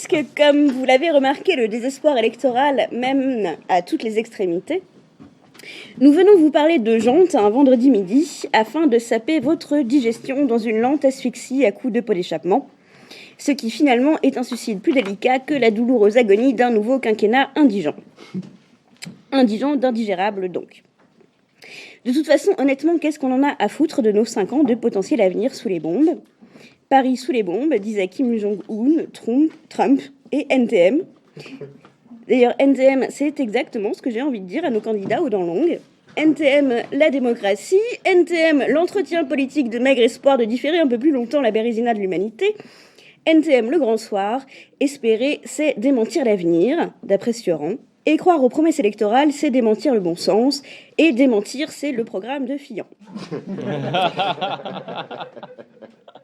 puisque, comme vous l'avez remarqué, le désespoir électoral mène à toutes les extrémités, nous venons vous parler de jantes un vendredi midi afin de saper votre digestion dans une lente asphyxie à coups de pot d'échappement, ce qui finalement est un suicide plus délicat que la douloureuse agonie d'un nouveau quinquennat indigent. Indigent d'indigérable donc. De toute façon, honnêtement, qu'est-ce qu'on en a à foutre de nos 5 ans de potentiel avenir sous les bombes ? Paris sous les bombes, disaient Kim Jong-un, Trump et NTM. D'ailleurs, NTM, c'est exactement ce que j'ai envie de dire à nos candidats aux dents longues. NTM, la démocratie. NTM, l'entretien politique de maigre espoir de différer un peu plus longtemps la bérésina de l'humanité. NTM, le grand soir. Espérer, c'est démentir l'avenir, d'après Sioran. Et croire aux promesses électorales, c'est démentir le bon sens. Et démentir, c'est le programme de Fillon.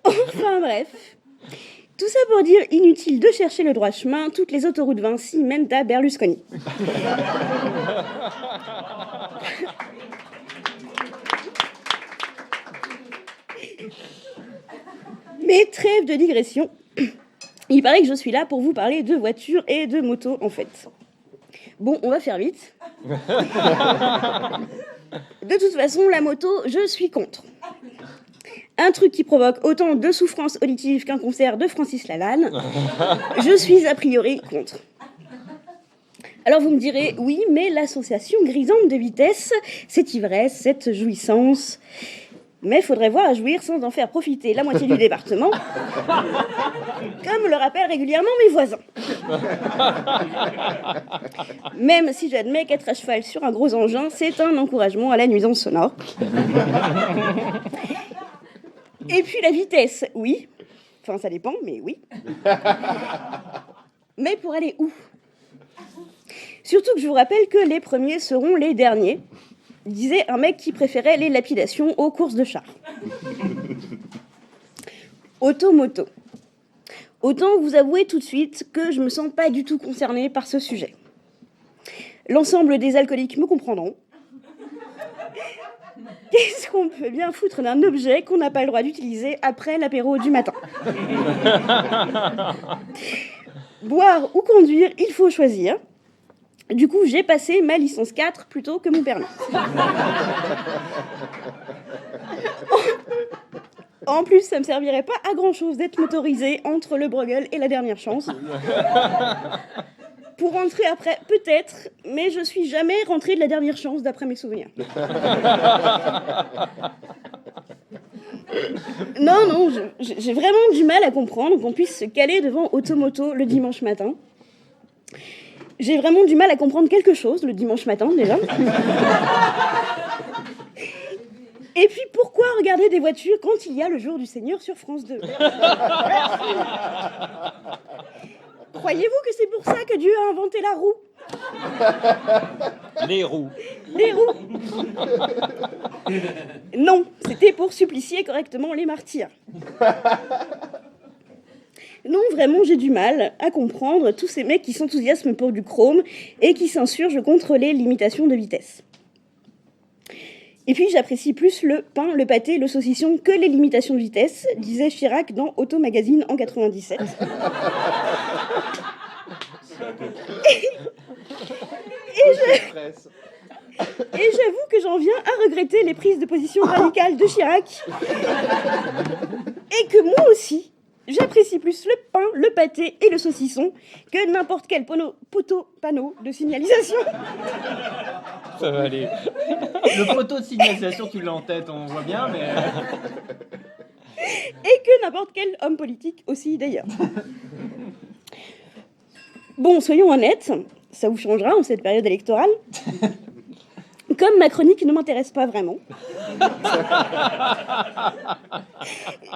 Enfin bref. Tout ça pour dire, inutile de chercher le droit chemin, toutes les autoroutes Vinci mènent à Berlusconi. Mais trêve de digression. Il paraît que je suis là pour vous parler de voitures et de motos, en fait. Bon, on va faire vite. De toute façon, la moto, je suis contre. Un truc qui provoque autant de souffrance auditive qu'un concert de Francis Lalanne, je suis a priori contre. Alors vous me direz, oui, mais l'association grisante de vitesse, cette ivresse, cette jouissance... Mais il faudrait voir à jouir sans en faire profiter la moitié du département, comme le rappellent régulièrement mes voisins. Même si j'admets qu'être à cheval sur un gros engin, c'est un encouragement à la nuisance sonore. Et puis la vitesse, oui. Enfin, ça dépend, mais oui. Mais pour aller où ? Surtout que je vous rappelle que les premiers seront les derniers, disait un mec qui préférait les lapidations aux courses de chars. Automoto. Autant vous avouer tout de suite que je me sens pas du tout concernée par ce sujet. L'ensemble des alcooliques me comprendront. Qu'est-ce qu'on peut bien foutre d'un objet qu'on n'a pas le droit d'utiliser après l'apéro du matin ? Boire ou conduire, il faut choisir. Du coup, j'ai passé ma licence 4 plutôt que mon permis. En plus, ça me servirait pas à grand-chose d'être motorisé entre le Bruegel et la dernière chance. Pour rentrer après, peut-être, mais je suis jamais rentrée de la dernière chance d'après mes souvenirs. Non, j'ai vraiment du mal à comprendre qu'on puisse se caler devant Automoto le dimanche matin. J'ai vraiment du mal à comprendre quelque chose le dimanche matin, déjà. Et puis, pourquoi regarder des voitures quand il y a le jour du Seigneur sur France 2 ? Croyez-vous que c'est pour ça que Dieu a inventé la roue ? Les roues. Les roues. Non, c'était pour supplicier correctement les martyrs. Non, vraiment, j'ai du mal à comprendre tous ces mecs qui s'enthousiasment pour du chrome et qui s'insurgent contre les limitations de vitesse. Et puis, j'apprécie plus le pain, le pâté, le saucisson que les limitations de vitesse, disait Chirac dans Auto Magazine en 97. Et j'avoue que j'en viens à regretter les prises de position radicales de Chirac. Et que moi aussi, j'apprécie plus le pain, le pâté et le saucisson que n'importe quel panneau de signalisation. Ça va aller. Le poteau de signalisation, tu l'as en tête, on voit bien, mais... Et que n'importe quel homme politique aussi, d'ailleurs. Bon, soyons honnêtes, ça vous changera en cette période électorale. Comme ma chronique ne m'intéresse pas vraiment,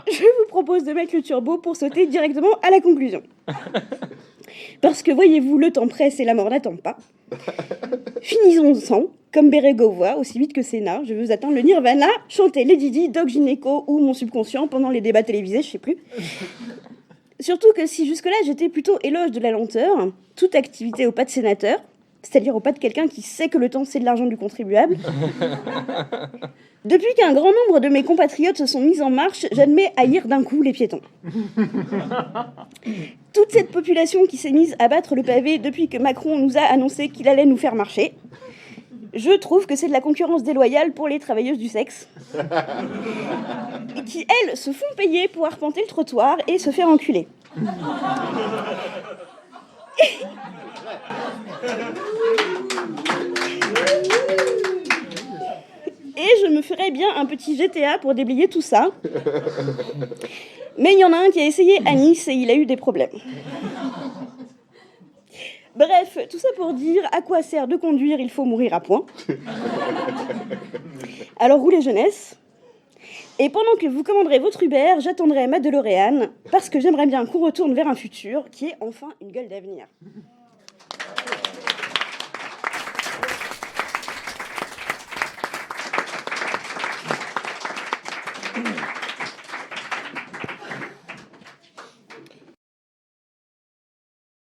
je vous propose de mettre le turbo pour sauter directement à la conclusion. Parce que, voyez-vous, le temps presse et la mort n'attend pas. Finissons-en, comme Bérégovoy, aussi vite que Sénat. Je veux atteindre le nirvana, chanter Lady Di, Doc Gynéco ou mon subconscient pendant les débats télévisés, je sais plus. Surtout que si jusque-là j'étais plutôt éloge de la lenteur, toute activité au pas de sénateur, c'est-à-dire au pas de quelqu'un qui sait que le temps c'est de l'argent du contribuable. Depuis qu'un grand nombre de mes compatriotes se sont mis en marche, j'admets haïr d'un coup les piétons. Toute cette population qui s'est mise à battre le pavé depuis que Macron nous a annoncé qu'il allait nous faire marcher, je trouve que c'est de la concurrence déloyale pour les travailleuses du sexe, qui, elles, se font payer pour arpenter le trottoir et se faire enculer. Et je me ferais bien un petit GTA pour déblayer tout ça. Mais il y en a un qui a essayé à Nice et il a eu des problèmes. Bref, tout ça pour dire à quoi sert de conduire, il faut mourir à point. Alors roulez jeunesse. Et pendant que vous commanderez votre Uber, j'attendrai ma DeLorean, parce que j'aimerais bien qu'on retourne vers un futur qui est enfin une gueule d'avenir.